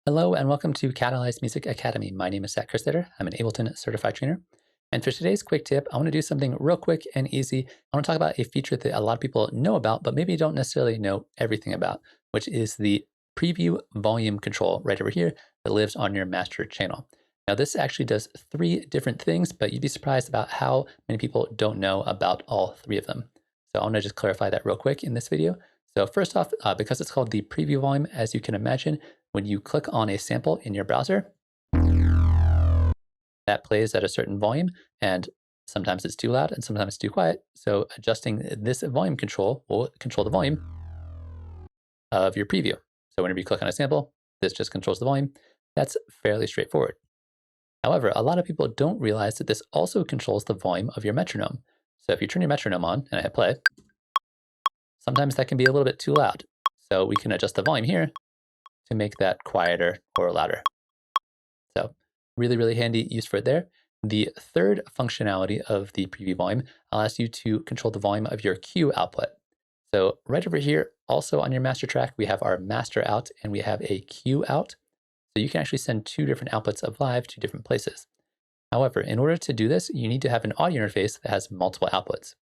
Hello and welcome to Catalyze Music Academy. My name is Zaak Kerstetter. I'm an Ableton Certified Trainer. And for today's quick tip, I want to do something real quick and easy. I want to talk about a feature that a lot of people know about, but maybe don't necessarily know everything about, which is the preview volume control right over here that lives on your master channel. Now, this actually does three different things, but you'd be surprised about how many people don't know about all three of them. So I want to just clarify that real quick in this video. So first off, because it's called the preview volume, as you can imagine, when you click on a sample in your browser, that plays at a certain volume, and sometimes it's too loud and sometimes it's too quiet. So adjusting this volume control will control the volume of your preview. So whenever you click on a sample, this just controls the volume. That's fairly straightforward. However, a lot of people don't realize that this also controls the volume of your metronome. So if you turn your metronome on and I hit play, sometimes that can be a little bit too loud. So we can adjust the volume here to make that quieter or louder. So really, really handy use for it there. The third functionality of the preview volume allows you to control the volume of your cue output. So right over here, also on your master track, we have our master out and we have a cue out. So you can actually send two different outputs of live to different places. However, in order to do this, you need to have an audio interface that has multiple outputs.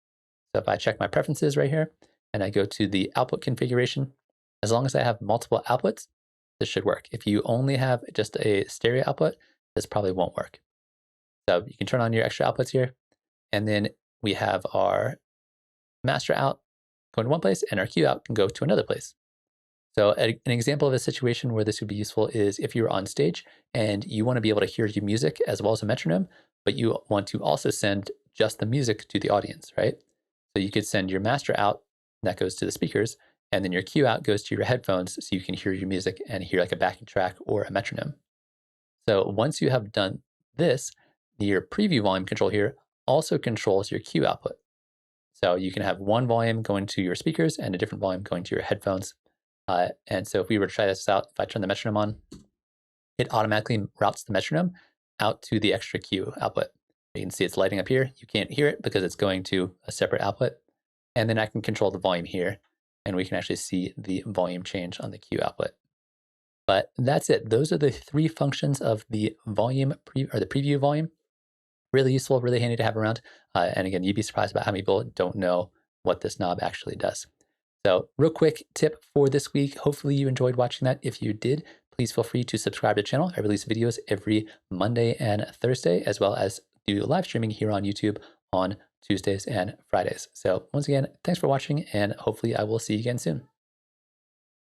So if I check my preferences right here and I go to the output configuration, as long as I have multiple outputs, this should work. If you only have just a stereo output, this probably won't work. So you can turn on your extra outputs here, and then we have our master out going to one place and our cue out can go to another place. So an example of a situation where this would be useful is if you're on stage and you want to be able to hear your music as well as a metronome, but you want to also send just the music to the audience, right? So you could send your master out, that goes to the speakers, and then your cue out goes to your headphones so you can hear your music and hear like a backing track or a metronome. So once you have done this, your preview volume control here also controls your cue output. So you can have one volume going to your speakers and a different volume going to your headphones. And so if we were to try this out, if I turn the metronome on, it automatically routes the metronome out to the extra cue output. You can see it's lighting up here. You can't hear it because it's going to a separate output. And then I can control the volume here, and we can actually see the volume change on the cue output. But that's it. Those are the three functions of the volume the preview volume. Really useful, really handy to have around. And again, you'd be surprised about how many people don't know what this knob actually does. So real quick tip for this week. Hopefully you enjoyed watching that. If you did, please feel free to subscribe to the channel. I release videos every Monday and Thursday, as well as do live streaming here on YouTube on Tuesdays and Fridays. So once again, thanks for watching, and hopefully I will see you again soon.